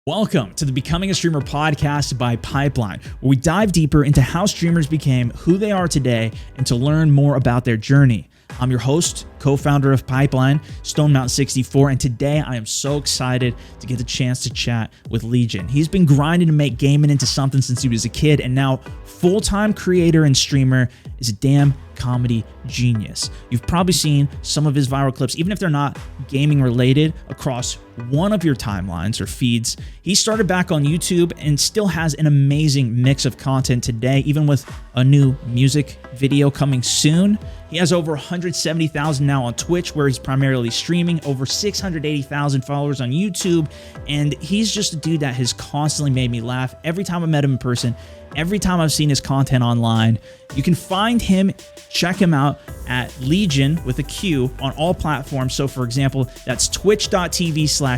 Welcome to the Becoming a Streamer podcast by Pipeline, where we dive deeper into how streamers became who they are today and to learn more about their journey. I'm your host, co-founder of Pipeline, Stone Mountain 64, and today I am so excited to get the chance to chat with Legion. He's been grinding to make gaming into something since he was a kid, and now full-time creator and streamer is a damn comedy genius. You've probably seen some of his viral clips, even if they're not gaming related, across one of your timelines or feeds. He started back on YouTube and still has an amazing mix of content today, even with a new music video coming soon. He has over 170,000 now on Twitch, where he's primarily streaming, over 680,000 followers on YouTube, and he's just a dude that has constantly made me laugh every time I met him in person, every time I've seen his content online. You can find him, check him out at Legion with a Q on all platforms. So for example, that's twitch.tv/LEGIQN.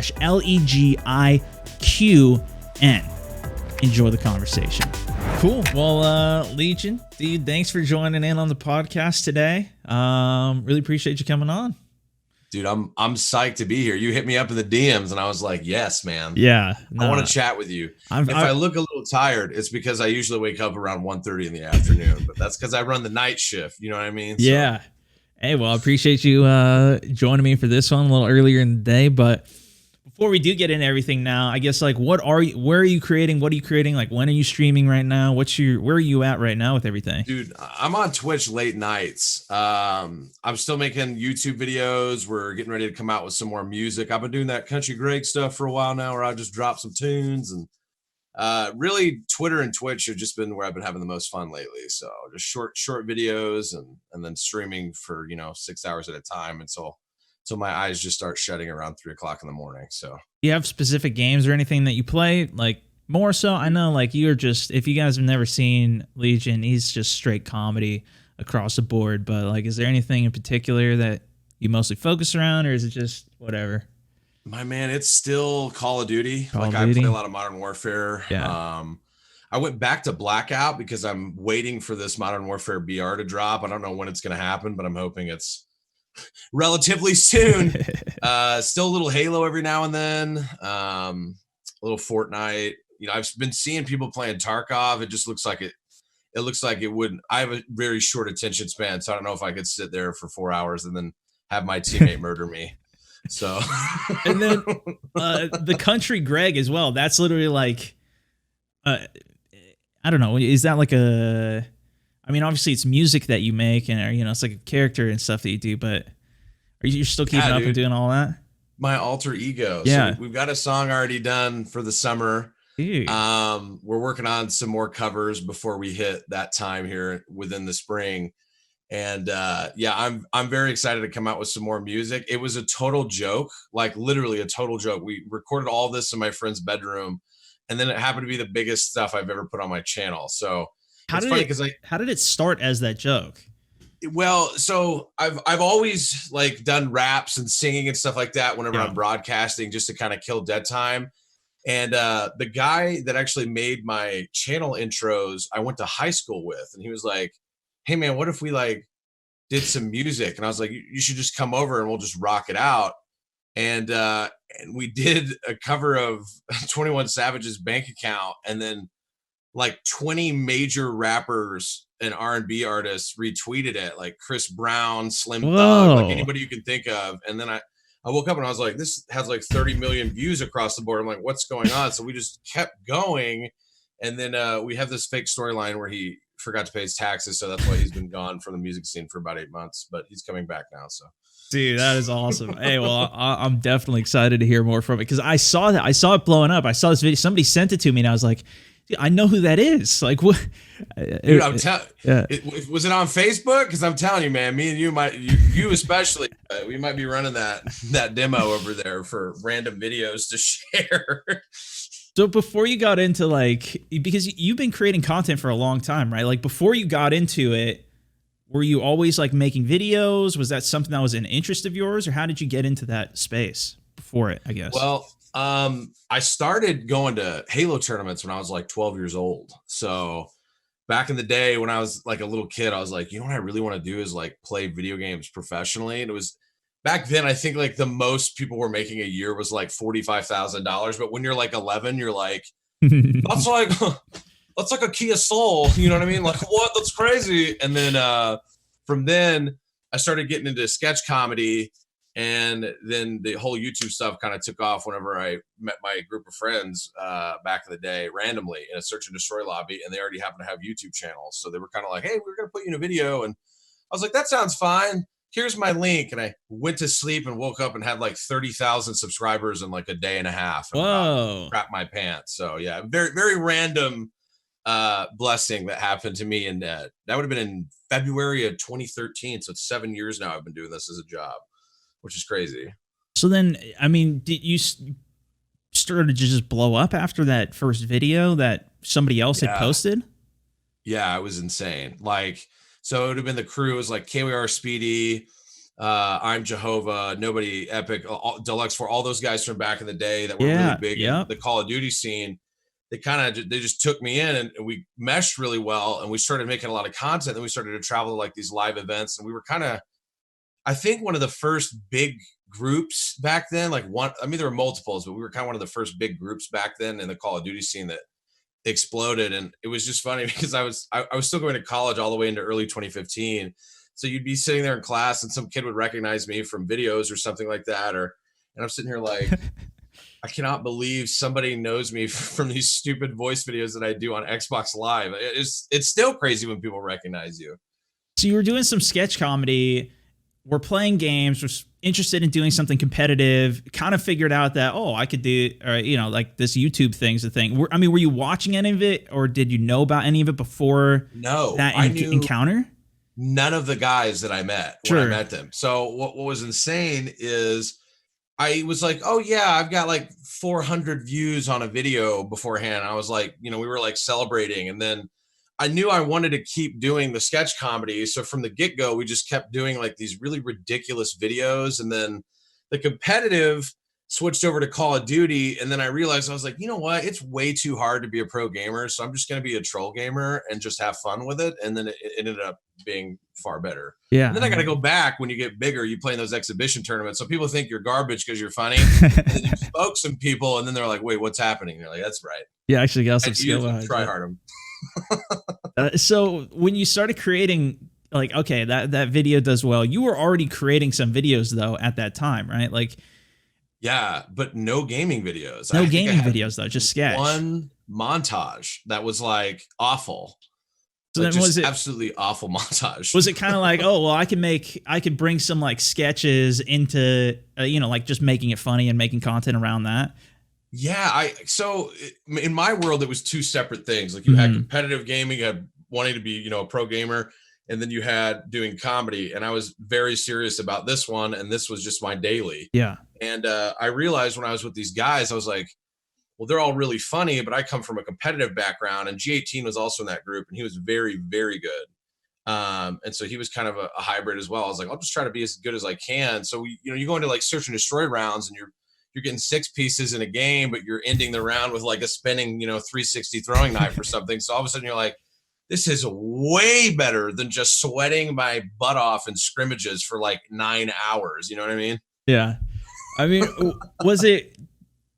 Enjoy the conversation. Cool. Well, Legion, dude, thanks for joining in on the podcast today. Really appreciate you coming on. Dude, I'm psyched to be here. You hit me up in the DMs and I was like, yes, man. Yeah. I want to chat with you. If I look a little tired, it's because I usually wake up around 1:30 in the afternoon, but that's because I run the night shift. You know what I mean? So. Yeah. Hey, well, I appreciate you joining me for this one a little earlier in the day, but before we do get into everything now, I guess, like, where are you creating? What are you creating? Like, when are you streaming right now? Where are you at right now with everything? Dude, I'm on Twitch late nights. I'm still making YouTube videos. We're getting ready to come out with some more music. I've been doing that Country Greg stuff for a while now, where I just drop some tunes, and really Twitter and Twitch have just been where I've been having the most fun lately. So just short videos and then streaming for, 6 hours at a time until my eyes just start shutting around 3 o'clock in the morning. So do you have specific games or anything that you play? Like, more so, I know, like, you're just, if you guys have never seen Legion, he's just straight comedy across the board. But, like, is there anything in particular that you mostly focus around, or is it just whatever? My man, it's still Call of Duty. I play a lot of Modern Warfare. Yeah. I went back to Blackout because I'm waiting for this Modern Warfare BR to drop. I don't know when it's going to happen, but I'm hoping it's relatively soon. Still a little Halo every now and then, a little Fortnite. I've been seeing people playing Tarkov. It just looks like it looks like it wouldn't. I have a very short attention span, so I don't know if I could sit there for 4 hours and then have my teammate murder me. So and then the Country Greg as well, that's literally like I don't know, is that like a, I mean, obviously it's music that you make, and it's like a character and stuff that you do, but are you still keeping up and doing all that? My alter ego. Yeah. So we've got a song already done for the summer. Dude. We're working on some more covers before we hit that time here within the spring. And I'm very excited to come out with some more music. It was a total joke, like literally a total joke. We recorded all this in my friend's bedroom, and then it happened to be the biggest stuff I've ever put on my channel. So how did it start as that joke? Well, so I've always like done raps and singing and stuff like that whenever I'm broadcasting, just to kind of kill dead time. And the guy that actually made my channel intros, I went to high school with, and he was like, hey man, what if we like did some music? And I was like, you should just come over and we'll just rock it out. And we did a cover of 21 Savage's Bank Account, and then like 20 major rappers and R&B artists retweeted it, like Chris Brown, Slim Thug, like anybody you can think of. And then I woke up and I was like, this has like 30 million views across the board. I'm like, what's going on? So we just kept going. And then we have this fake storyline where he forgot to pay his taxes. So that's why he's been gone from the music scene for about 8 months, but he's coming back now. So. Dude, that is awesome. Hey, well, I'm definitely excited to hear more from it, because I saw it blowing up. I saw this video. Somebody sent it to me, and I was like, dude, I know who that is. Like, what? Dude, I'm telling. Was it on Facebook? Because I'm telling you, man, me and you especially, we might be running that demo over there for random videos to share. So before you got into, like, because you've been creating content for a long time, right? Like, before you got into it, were you always like making videos? Was that something that was an interest of yours, or how did you get into that space before it, I guess? Well, I started going to Halo tournaments when I was like 12 years old. So back in the day when I was like a little kid, I was like, what I really want to do is like play video games professionally. And back then, I think like the most people were making a year was like $45,000. But when you're like 11, you're like, that's like that's like a Kia Soul. You know what I mean? Like, what? That's crazy. And then from then I started getting into sketch comedy. And then the whole YouTube stuff kind of took off whenever I met my group of friends back in the day randomly in a search and destroy lobby. And they already happened to have YouTube channels. So they were kind of like, hey, we're going to put you in a video. And I was like, that sounds fine. Here's my link. And I went to sleep and woke up and had like 30,000 subscribers in like a day and a half. And Whoa. crap my pants. So yeah, very, very random blessing that happened to me. And that would have been in February of 2013. So it's 7 years now I've been doing this as a job, which is crazy. So then, I mean, did you started to just blow up after that first video that somebody else had posted? Yeah, it was insane. Like, so it would have been the crew. It was like KWR Speedy, I'm Jehovah, Nobody Epic, Deluxe for all those guys from back in the day that were really big in the Call of Duty scene. They just took me in and we meshed really well. And we started making a lot of content. Then we started to travel to like these live events. And we were kind of, I think, one of the first big groups back then. Like there were multiples, but we were kind of one of the first big groups back then in the Call of Duty scene that exploded. And it was just funny because I was still going to college all the way into early 2015. So you'd be sitting there in class and some kid would recognize me from videos or something like that. And I'm sitting here like, I cannot believe somebody knows me from these stupid voice videos that I do on Xbox Live. It's still crazy when people recognize you. So you were doing some sketch comedy, we're playing games, was interested in doing something competitive, kind of figured out that, oh, I could do, like this YouTube thing's a thing. Were you watching any of it or did you know about any of it before that encounter? None of the guys that I met when I met them. So what was insane is I was like, oh yeah, I've got like 400 views on a video beforehand. I was like, we were like celebrating. And then I knew I wanted to keep doing the sketch comedy. So from the get-go, we just kept doing like these really ridiculous videos. And then the competitive switched over to Call of Duty. And then I realized, I was like, you know what? It's way too hard to be a pro gamer. So I'm just going to be a troll gamer and just have fun with it. And then it ended up being far better. Yeah. And then I got to go back when you get bigger, you play in those exhibition tournaments. So people think you're garbage because you're funny. And then you spoke some people and then they're like, wait, what's happening? And you're like, that's right. Yeah, actually got some skill. Try hard. So when you started creating, like, okay, that video does well, you were already creating some videos though at that time, right? Like, yeah, but no gaming videos. No gaming videos though, just sketch. One montage that was like awful. So then was it absolutely awful montage? Was it kind of like, oh well, I could bring some like sketches into like just making it funny and making content around that? Yeah, so in my world, it was two separate things. Like you had competitive gaming, you had wanting to be, a pro gamer, and then you had doing comedy. And I was very serious about this one, and this was just my daily. Yeah. And I realized when I was with these guys, I was like, well, they're all really funny, but I come from a competitive background, and G18 was also in that group, and he was very, very good. And so he was kind of a hybrid as well. I was like, I'll just try to be as good as I can. So you go into like search and destroy rounds, and you're getting 6 pieces in a game, but you're ending the round with like a spinning, 360 throwing knife or something. So all of a sudden you're like, this is way better than just sweating my butt off in scrimmages for like 9 hours. You know what I mean? Yeah. I mean, was it,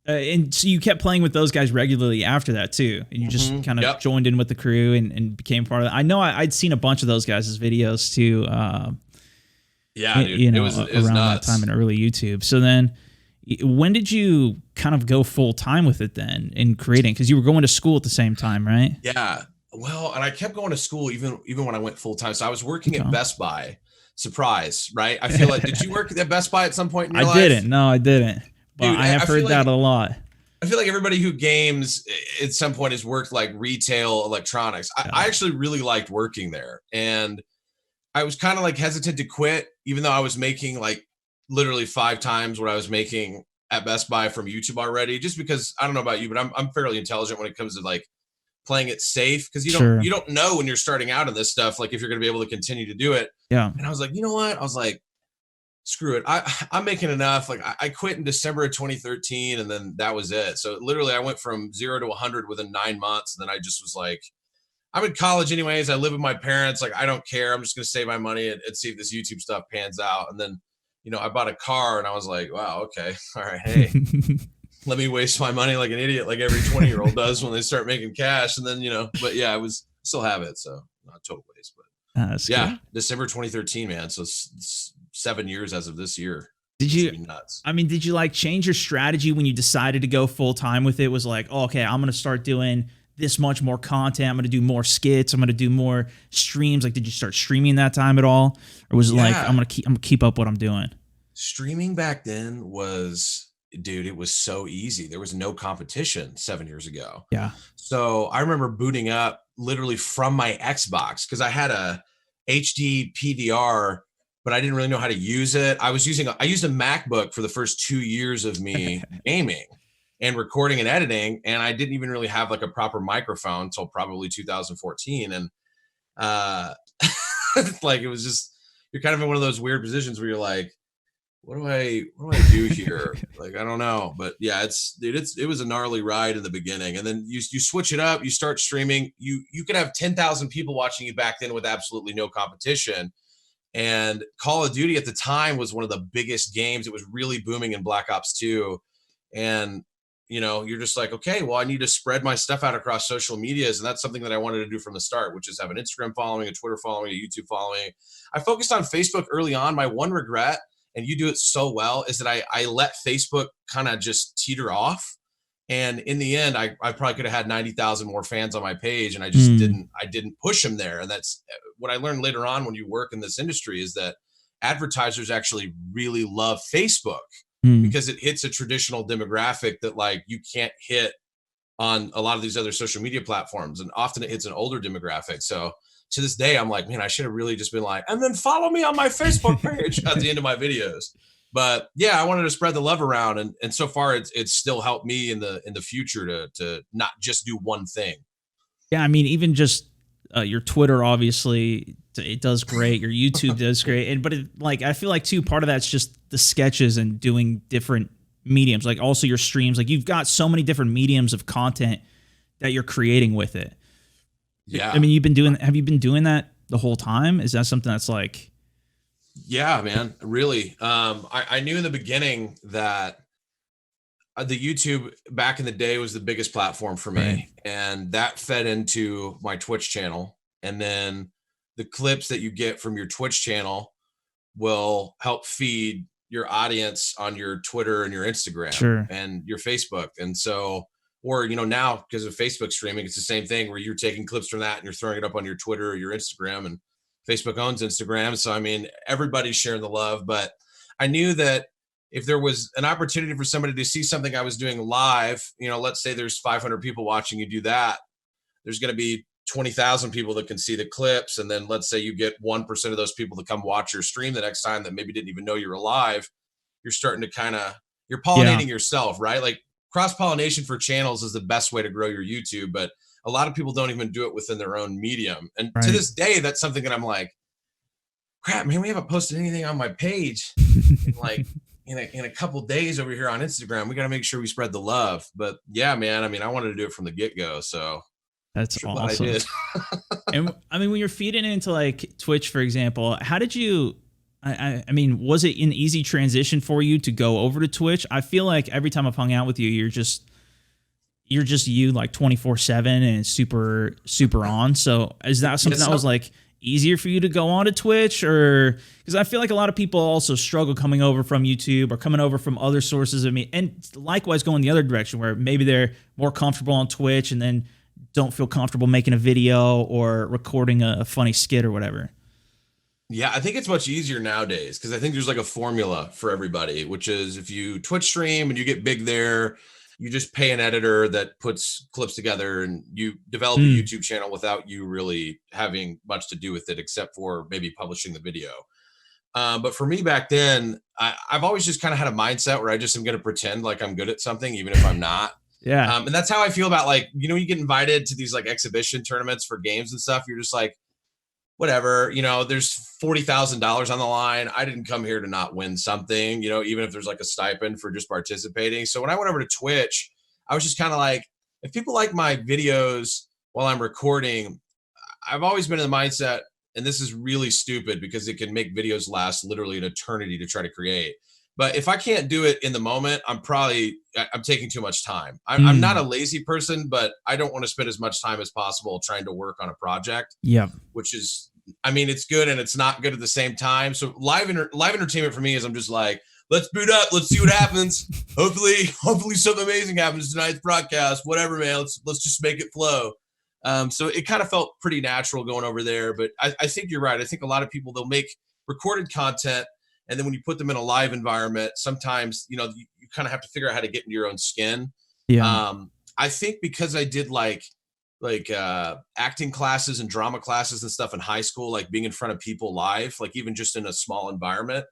and so you kept playing with those guys regularly after that too. And you just kind of joined in with the crew and became part of it. I know I'd seen a bunch of those guys' videos too. Yeah, dude, it was around nuts. That time in early YouTube. So then, when did you kind of go full time with it then in creating? Because you were going to school at the same time, right? Yeah. Well, and I kept going to school even when I went full time. So I was working at Best Buy. Surprise, right? I feel like, did you work at Best Buy at some point in your life? I didn't. No, I didn't. But dude, I have heard that a lot. I feel like everybody who games at some point has worked like retail electronics. I actually really liked working there. And I was kind of like hesitant to quit, even though I was making like literally 5 times what I was making at Best Buy from YouTube already, just because I don't know about you, but I'm fairly intelligent when it comes to like playing it safe. Cause you don't know when you're starting out in this stuff, like if you're going to be able to continue to do it. Yeah. And I was like, you know what? I was like, screw it. I'm making enough. Like I quit in December of 2013 and then that was it. So literally I went from 0 to 100 within 9 months. And then I just was like, I'm in college anyways. I live with my parents. Like, I don't care. I'm just going to save my money and see if this YouTube stuff pans out. And then I bought a car and I was like, wow, okay, all right, hey, let me waste my money like an idiot, like every 20-year-old does when they start making cash. And then, but yeah, still have it. So not total waste, but That's yeah, good. December 2013, man. So it's 7 years as of this year. Did Which you, would be nuts. I mean, did you like change your strategy when you decided to go full time with it? Was like, oh, okay, I'm going to start doing this much more content. I'm going to do more skits. I'm going to do more streams. Like, did you start streaming that time at all? Or was it like, I'm going to keep up what I'm doing? Streaming back then was, dude, it was so easy. There was no competition 7 years ago. Yeah. So I remember booting up literally from my Xbox because I had a HD PVR, but I didn't really know how to use it. I used a MacBook for the first 2 years of me gaming and recording and editing. And I didn't even really have like a proper microphone until probably 2014. And like, it was just, you're kind of in one of those weird positions where you're like, what do I do here? Like, I don't know, but yeah, it was a gnarly ride in the beginning. And then you switch it up, you start streaming, you could have 10,000 people watching you back then with absolutely no competition. And Call of Duty at the time was one of the biggest games. It was really booming in Black Ops 2. And, you're just like, okay, well, I need to spread my stuff out across social medias. And that's something that I wanted to do from the start, which is have an Instagram following, a Twitter following, a YouTube following. I focused on Facebook early on. My one regret, and you do it so well, is that I let Facebook kind of just teeter off. And in the end, I probably could have had 90,000 more fans on my page, and I just didn't push them there. And that's what I learned later on when you work in this industry, is that advertisers actually really love Facebook because it hits a traditional demographic that like you can't hit on a lot of these other social media platforms. And often it hits an older demographic. So to this day, I'm like, man, I should have really just been like, and then follow me on my Facebook page at the end of my videos. But yeah, I wanted to spread the love around, and so far it's still helped me in the future to not just do one thing. Yeah, I mean, even just your Twitter, obviously, it does great. Your YouTube does great, but I feel like too, part of that's just the sketches and doing different mediums. Like also your streams, like you've got so many different mediums of content that you're creating with it. Yeah, I mean, have you been doing that the whole time? Is that something that's like? Yeah, man, really. I knew in the beginning that the YouTube back in the day was the biggest platform for me, right. And that fed into my Twitch channel. And then the clips that you get from your Twitch channel will help feed your audience on your Twitter and your Instagram and your Facebook. And so, or, now because of Facebook streaming, it's the same thing where you're taking clips from that and you're throwing it up on your Twitter or your Instagram, and Facebook owns Instagram. So, I mean, everybody's sharing the love, but I knew that if there was an opportunity for somebody to see something I was doing live, let's say there's 500 people watching you do that, there's going to be 20,000 people that can see the clips. And then let's say you get 1% of those people to come watch your stream the next time that maybe didn't even know you were live. You're starting to you're pollinating yourself, right? Like cross-pollination for channels is the best way to grow your YouTube, but a lot of people don't even do it within their own medium. And to this day, that's something that I'm like, crap, man, we haven't posted anything on my page in a couple days over here on Instagram. We got to make sure we spread the love. But yeah, man, I mean, I wanted to do it from the get-go. So that's awesome. I did. And I mean, when you're feeding into like Twitch, for example, how did you, I mean, was it an easy transition for you to go over to Twitch? I feel like every time I've hung out with you, you're just you like 24/7 and super on. So is that something that was like easier for you to go on to Twitch? Or because I feel like a lot of people also struggle coming over from YouTube or coming over from other sources of me, and likewise going the other direction where maybe they're more comfortable on Twitch and then don't feel comfortable making a video or recording a funny skit or whatever. Yeah, I think it's much easier nowadays because I think there's like a formula for everybody, which is if you Twitch stream and you get big there, you just pay an editor that puts clips together and you develop a YouTube channel without you really having much to do with it, except for maybe publishing the video. But for me back then, I've always just kind of had a mindset where I just am going to pretend like I'm good at something, even if I'm not. Yeah. And that's how I feel about like, you get invited to these like exhibition tournaments for games and stuff. You're just like, whatever, there's $40,000 on the line. I didn't come here to not win something, even if there's like a stipend for just participating. So when I went over to Twitch, I was just kind of like, if people like my videos while I'm recording, I've always been in the mindset and this is really stupid because it can make videos last literally an eternity to try to create. But if I can't do it in the moment, I'm taking too much time. I'm not a lazy person, but I don't want to spend as much time as possible trying to work on a project. Yeah. Which is, I mean, it's good and it's not good at the same time. So live entertainment for me is I'm just like, let's boot up. Let's see what happens. Hopefully something amazing happens tonight's broadcast. Whatever, man. Let's just make it flow. So it kind of felt pretty natural going over there. But I think you're right. I think a lot of people, they'll make recorded content, and then when you put them in a live environment, sometimes, you kind of have to figure out how to get into your own skin. Yeah. I think because I did like acting classes and drama classes and stuff in high school, like being in front of people live, like even just in a small environment,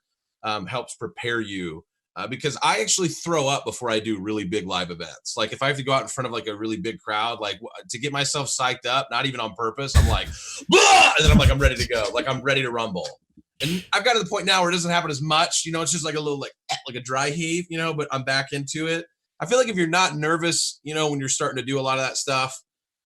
helps prepare you. Because I actually throw up before I do really big live events. Like if I have to go out in front of like a really big crowd, like to get myself psyched up, not even on purpose, I'm like, "Blah!" And then I'm like, I'm ready to go. Like I'm ready to rumble. And I've got to the point now where it doesn't happen as much, it's just like a little, like a dry heave, but I'm back into it. I feel like if you're not nervous, when you're starting to do a lot of that stuff,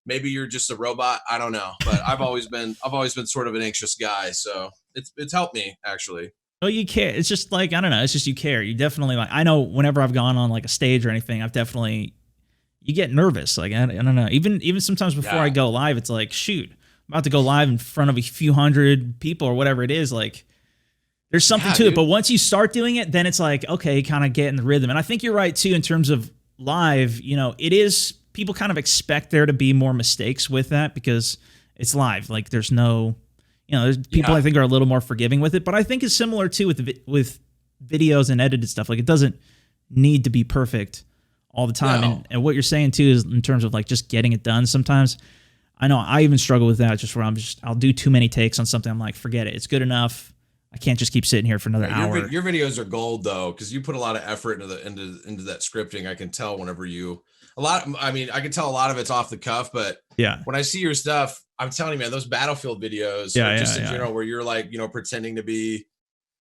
maybe you're just a robot. I don't know, but I've always been sort of an anxious guy. So it's helped me actually. Well, you care. It's just like, I don't know. It's just, you care. You definitely, like, I know whenever I've gone on like a stage or anything, you get nervous. Like, I don't know. Even sometimes before I go live, it's like, shoot, I'm about to go live in front of a few hundred people or whatever it is. Like, there's something to it. But once you start doing it, then it's like, okay, kind of get in the rhythm. And I think you're right too, in terms of live, it is, people kind of expect there to be more mistakes with that because it's live. Like there's no, there's people I think are a little more forgiving with it, but I think it's similar too with videos and edited stuff. Like it doesn't need to be perfect all the time. No. And what you're saying too is in terms of like just getting it done. Sometimes I know I even struggle with that, just where I'll do too many takes on something. I'm like, forget it. It's good enough. I can't just keep sitting here for another hour. Your videos are gold though, because you put a lot of effort into that scripting. I can tell whenever I can tell a lot of it's off the cuff, but yeah, when I see your stuff, I'm telling you, man, those Battlefield videos, in general, where you're like, pretending to be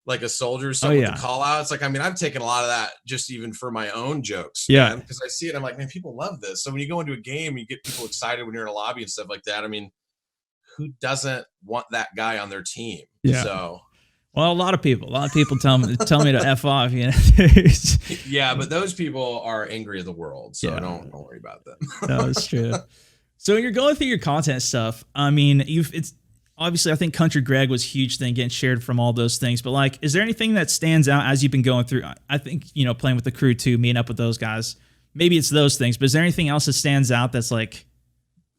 like a soldier, with the call outs. Like, I mean, I've taken a lot of that just even for my own jokes. Yeah. Because I see it, I'm like, man, people love this. So when you go into a game, you get people excited when you're in a lobby and stuff like that. I mean, who doesn't want that guy on their team? Yeah. So. Well, a lot of people tell me to F off, Yeah, but those people are angry at the world, so don't worry about them. No, it's true. So when you're going through your content stuff, I mean, it's obviously, I think Country Greg was a huge thing getting shared from all those things, but like, is there anything that stands out as you've been going through? I think, playing with the crew too, meeting up with those guys, maybe it's those things, but is there anything else that stands out that's like,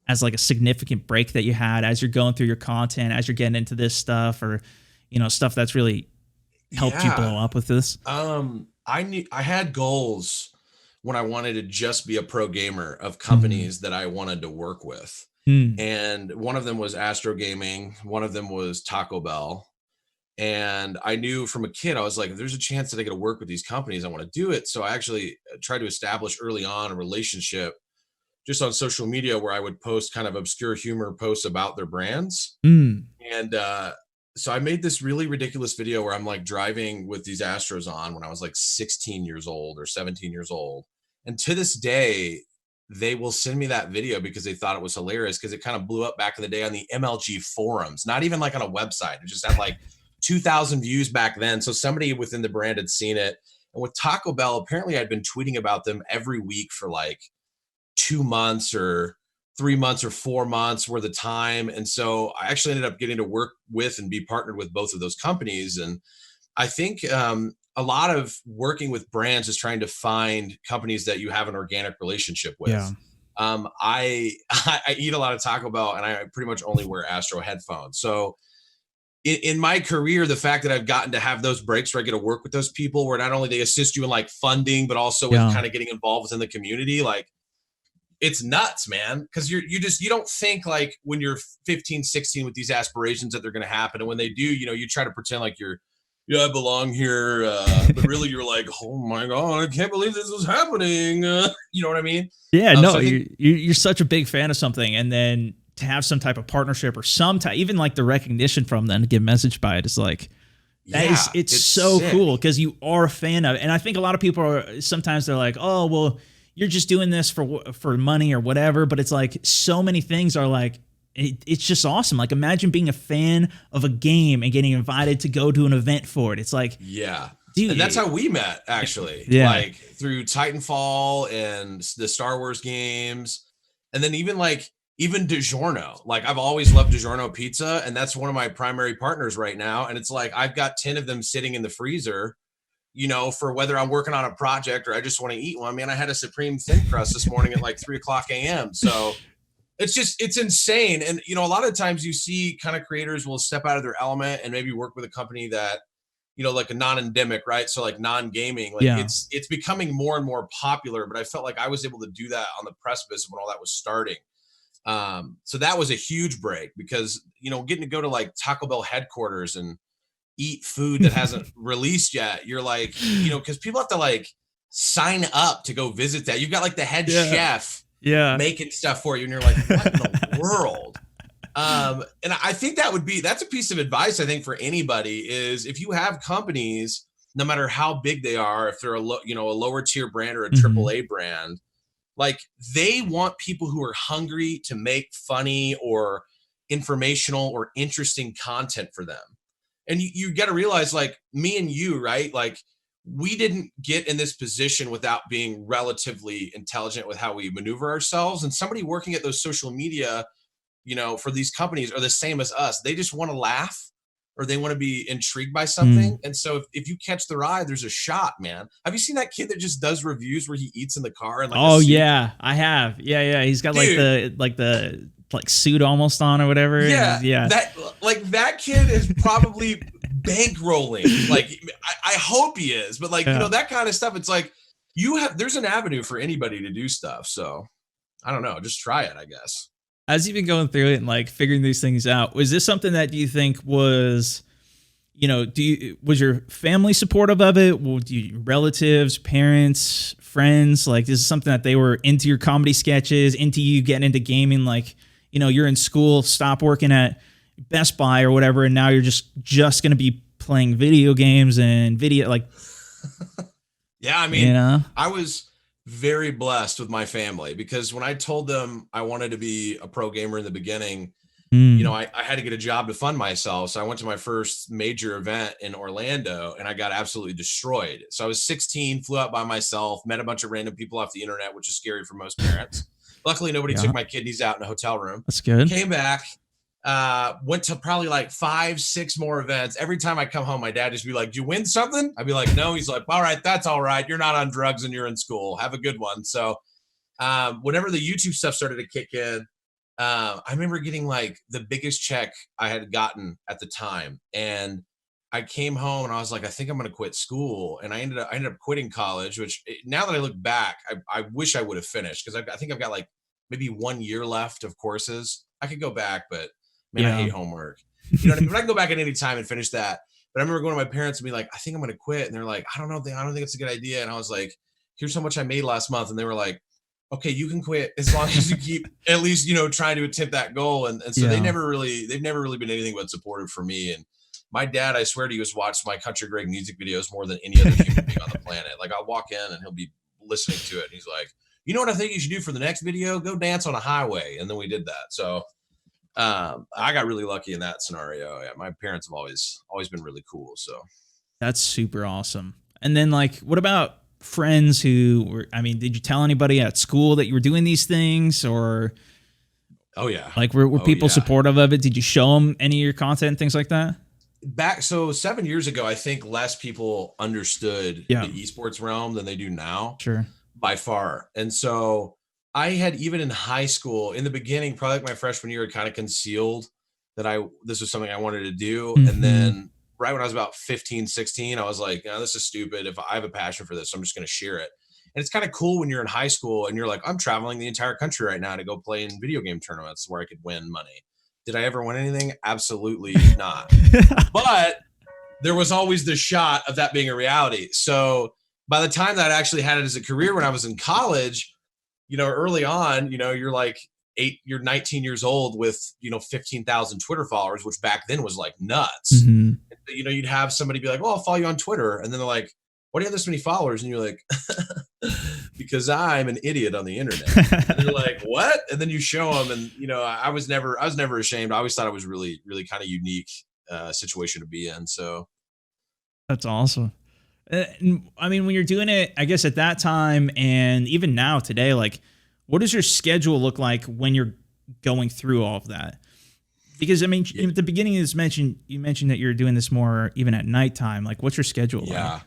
as like a significant break that you had as you're going through your content, as you're getting into this stuff, or stuff that's really helped you blow up with this? I had goals when I wanted to just be a pro gamer of companies that I wanted to work with. And one of them was Astro Gaming. One of them was Taco Bell. And I knew from a kid, I was like, if there's a chance that I get to work with these companies, I want to do it. So I actually tried to establish early on a relationship just on social media where I would post kind of obscure humor posts about their brands. And, so I made this really ridiculous video where I'm like driving with these Astros on when I was like 16 years old or 17 years old. And to this day, they will send me that video because they thought it was hilarious, because it kind of blew up back in the day on the MLG forums, not even like on a website. It just had like 2,000 views back then. So somebody within the brand had seen it. And with Taco Bell, apparently I'd been tweeting about them every week for like 2 months or 3 months or 4 months worth of time. And so I actually ended up getting to work with and be partnered with both of those companies. And I think a lot of working with brands is trying to find companies that you have an organic relationship with. Yeah. I eat a lot of Taco Bell, and I pretty much only wear Astro headphones. So in my career, the fact that I've gotten to have those breaks where I get to work with those people, where not only they assist you in like funding, but also with kind of getting involved within the community, like, it's nuts, man. Because you don't think like when you're 15, 16 with these aspirations that they're going to happen. And when they do, you try to pretend like I belong here. But really you're like, oh my God, I can't believe this is happening. You know what I mean? Yeah, no, so you're such a big fan of something. And then to have some type of partnership or some type, even like the recognition from them to get messaged by it is like, it's so sick. Cool, because you are a fan of it. And I think a lot of people sometimes they're like, oh, well, you're just doing this for money or whatever. But it's like so many things are like, it's just awesome. Like imagine being a fan of a game and getting invited to go to an event for it. It's like, yeah. dude, and that's how we met, actually. Yeah. Like through Titanfall and the Star Wars games. And then even DiGiorno. Like I've always loved DiGiorno pizza, and that's one of my primary partners right now. And it's like I've got 10 of them sitting in the freezer, for whether I'm working on a project or I just want to eat one. Man, I had a Supreme thin crust this morning at like 3:00 a.m. So it's insane. And a lot of times you see kind of creators will step out of their element and maybe work with a company that like a non-endemic, right? So like non-gaming, like it's becoming more and more popular, but I felt like I was able to do that on the precipice of when all that was starting. So that was a huge break because, getting to go to like Taco Bell headquarters and eat food that hasn't released yet. You're like, cause people have to like sign up to go visit that. You've got like the head chef making stuff for you. And you're like, what in the world? And I think that's a piece of advice I think for anybody is if you have companies, no matter how big they are, if they're a lower tier brand or a AAA brand, like they want people who are hungry to make funny or informational or interesting content for them. And you got to realize like me and you, right? Like we didn't get in this position without being relatively intelligent with how we maneuver ourselves. And somebody working at those social media for these companies are the same as us. They just want to laugh or they want to be intrigued by something. And so if you catch their eye, there's a shot, man. Have you seen that kid that just does reviews where he eats in the car? And like yeah, I have. Yeah. He's got Dude. like the suit almost on or whatever. Yeah. Yeah. That kid is probably bankrolling. Like I hope he is, but that kind of stuff. It's like there's an avenue for anybody to do stuff. So I don't know, just try it, I guess. As you've been going through it and like figuring these things out, was this something that you think was, was your family supportive of it? Relatives, parents, friends, like this is something that they were into your comedy sketches, into you getting into gaming? Like, you're in school, stop working at Best Buy or whatever, and now you're just going to be playing video games and video like. Yeah, I mean, I was very blessed with my family because when I told them I wanted to be a pro gamer in the beginning, I had to get a job to fund myself. So I went to my first major event in Orlando and I got absolutely destroyed. So I was 16, flew out by myself, met a bunch of random people off the internet, which is scary for most parents. Luckily, nobody took my kidneys out in a hotel room. That's good. Came back, went to probably like 5-6 more events. Every time I come home, my dad just be like, "Did you win something?" I'd be like, "No." He's like, "All right, that's all right. You're not on drugs and you're in school. Have a good one." So whenever the YouTube stuff started to kick in, I remember getting like the biggest check I had gotten at the time. And I came home and I was like, I think I'm going to quit school. And I ended up quitting college, which now that I look back, I wish I would have finished because I think I've got like maybe 1 year left of courses. I could go back, but man, I hate homework. You know what I mean? But I can go back at any time and finish that. But I remember going to my parents and be like, I think I'm going to quit. And they're like, I don't think it's a good idea. And I was like, here's how much I made last month. And they were like, okay, you can quit as long as you keep at least, trying to attempt that goal. And so they've never really been anything but supportive for me. And my dad, I swear to you, has watched my Country Greg music videos more than any other human being on the planet. Like I'll walk in and he'll be listening to it. And he's like, you know what I think you should do for the next video? Go dance on a highway. And then we did that. So I got really lucky in that scenario. Yeah, my parents have always been really cool. So that's super awesome. And then like, what about friends who were, did you tell anybody at school that you were doing these things or? Oh yeah. Like were people supportive of it? Did you show them any of your content, things like that? So 7 years ago, I think less people understood the esports realm than they do now. Sure. By far. And so I had, even in high school in the beginning, probably like my freshman year, I kind of concealed that this was something I wanted to do. Mm-hmm. And then right when I was about 15, 16, I was like, this is stupid. If I have a passion for this, I'm just going to share it. And it's kind of cool when you're in high school and you're like, I'm traveling the entire country right now to go play in video game tournaments where I could win money. Did I ever win anything? Absolutely not. But there was always the shot of that being a reality. So by the time that I actually had it as a career when I was in college, early on, you're 19 years old with, 15,000 Twitter followers, which back then was like nuts. Mm-hmm. You'd have somebody be like, well, I'll follow you on Twitter. And then they're like, why do you have this many followers? And you're like, because I'm an idiot on the internet. And they're like, what? And then you show them, and I was never ashamed. I always thought it was really, really kind of unique situation to be in. So that's awesome. I mean, when you're doing it, I guess at that time and even now today, like, what does your schedule look like when you're going through all of that? Because I mean, at the beginning you mentioned that you're doing this more even at nighttime. Like, what's your schedule like?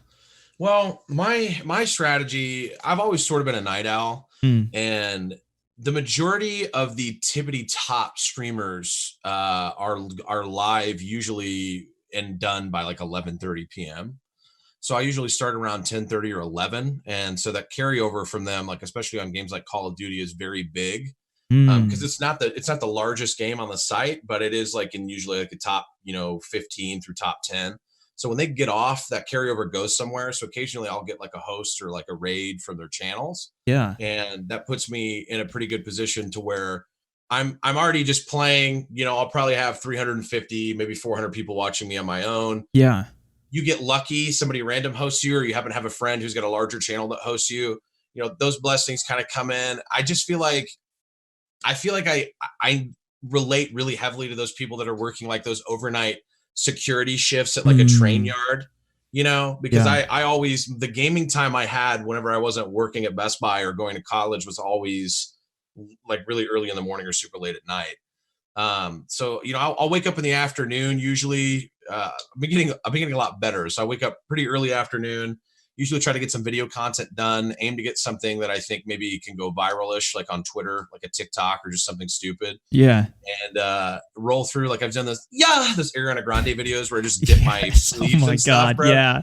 Well, my strategy, I've always sort of been a night owl, and the majority of the tippity top streamers are live usually and done by like 11:30 p.m. So I usually start around 10:30 or 11, and so that carryover from them, like especially on games like Call of Duty, is very big because it's not the largest game on the site, but it is like in usually like a top 15 through top 10. So when they get off, that carryover goes somewhere. So occasionally I'll get like a host or like a raid from their channels. Yeah. And that puts me in a pretty good position to where I'm already just playing, I'll probably have 350, maybe 400 people watching me on my own. Yeah. You get lucky, somebody random hosts you, or you happen to have a friend who's got a larger channel that hosts you. Those blessings kind of come in. I just feel like I relate really heavily to those people that are working like those overnight security shifts at like a train yard, because I always, the gaming time I had whenever I wasn't working at Best Buy or going to college was always like really early in the morning or super late at night. So I'll wake up in the afternoon usually. I've been getting a lot better. So I wake up pretty early afternoon, usually try to get some video content done, aim to get something that I think maybe can go viral-ish, like on Twitter, like a TikTok or just something stupid. Yeah. And roll through, like I've done those Ariana Grande videos where I just dip my sleeves. Oh my God. Bro. Yeah.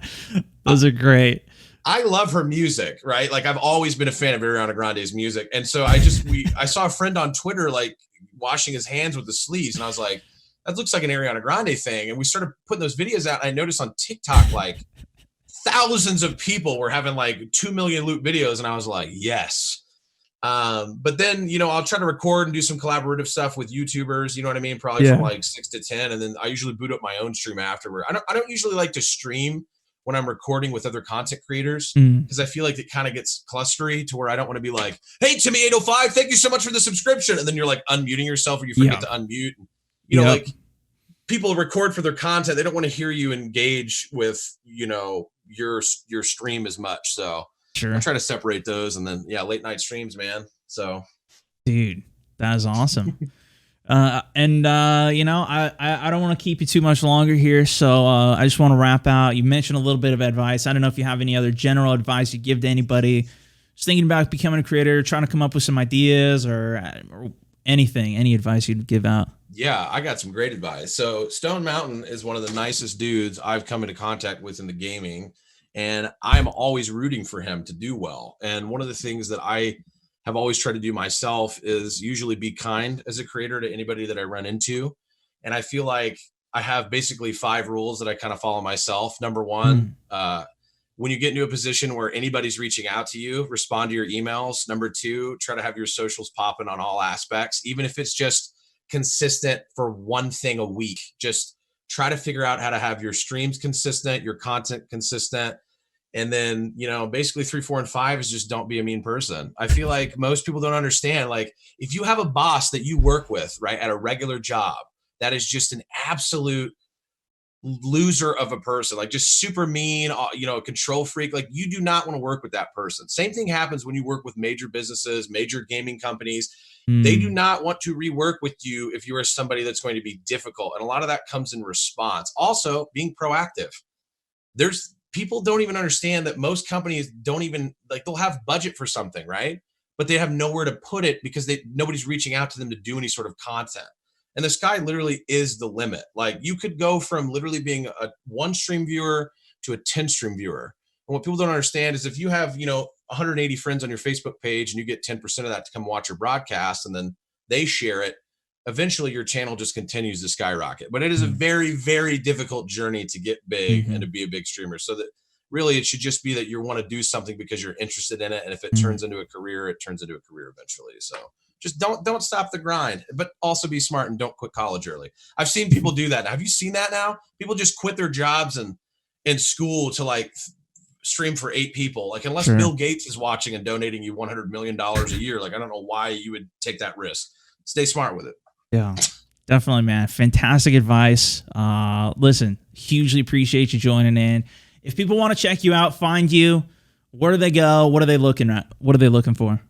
Those are great. I love her music, right? Like I've always been a fan of Ariana Grande's music. And so I saw a friend on Twitter, like washing his hands with the sleeves. And I was like, that looks like an Ariana Grande thing. And we started putting those videos out. And I noticed on TikTok, like thousands of people were having like 2 million loop videos. And I was like, yes. But then, I'll try to record and do some collaborative stuff with YouTubers, you know what I mean? Probably from like 6 to 10. And then I usually boot up my own stream afterward. I don't usually like to stream when I'm recording with other content creators, because I feel like it kind of gets clustery to where I don't want to be like, hey, Timmy805, thank you so much for the subscription. And then you're like unmuting yourself or you forget to unmute. Like people record for their content. They don't want to hear you engage with, your stream as much. So sure. I try to separate those, and then late night streams, man. So dude, that is awesome. I don't want to keep you too much longer here, so I just want to wrap out. You mentioned a little bit of advice. I don't know if you have any other general advice you give to anybody just thinking about becoming a creator, trying to come up with some ideas or anything, any advice you'd give out. Yeah, I got some great advice. So Stone Mountain is one of the nicest dudes I've come into contact with in the gaming, and I'm always rooting for him to do well. And one of the things that I have always tried to do myself is usually be kind as a creator to anybody that I run into. And I feel like I have basically 5 rules that I kind of follow myself. Number 1, when you get into a position where anybody's reaching out to you, respond to your emails. Number 2, try to have your socials popping on all aspects, even if it's just consistent for one thing a week. Just try to figure out how to have your streams consistent, your content consistent. And then, basically 3, 4, and 5 is just don't be a mean person. I feel like most people don't understand. Like if you have a boss that you work with, right, at a regular job, that is just an absolute loser of a person, like just super mean, a control freak. Like you do not want to work with that person. Same thing happens when you work with major businesses, major gaming companies. They do not want to rework with you if you are somebody that's going to be difficult. And a lot of that comes in response. Also, being proactive. People don't even understand that most companies don't even, like, they'll have budget for something, right? But they have nowhere to put it because nobody's reaching out to them to do any sort of content. And the sky literally is the limit. Like you could go from literally being a 1 stream viewer to a 10 stream viewer. And what people don't understand is if you have, 180 friends on your Facebook page and you get 10% of that to come watch your broadcast and then they share it, eventually your channel just continues to skyrocket. But it is a very, very difficult journey to get big and to be a big streamer. So that really it should just be that you want to do something because you're interested in it. And if it turns into a career, it turns into a career eventually. So just don't stop the grind, but also be smart and don't quit college early. I've seen people do that. Have you seen that now? People just quit their jobs and in school to like stream for 8 people. Like, unless Sure. Bill Gates is watching and donating you $100 million a year, like, I don't know why you would take that risk. Stay smart with it. Yeah, definitely, man. Fantastic advice. Listen, hugely appreciate you joining in. If people want to check you out, find you, where do they go? What are they looking at? What are they looking for?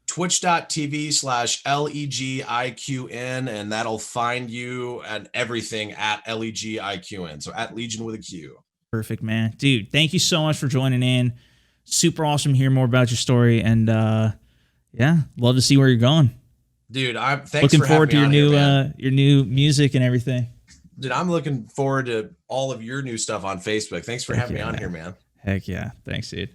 Twitch.tv/LEGIQN, and that'll find you and everything at LEGIQN. So at Legion with a Q. Perfect, man. Dude, thank you so much for joining in. Super awesome to hear more about your story. And yeah, love to see where you're going. Dude, thanks looking for forward to having your me new on here, your new music and everything. Dude, I'm looking forward to all of your new stuff on Facebook. Thanks for having me on here, man. Heck yeah. Thanks, dude.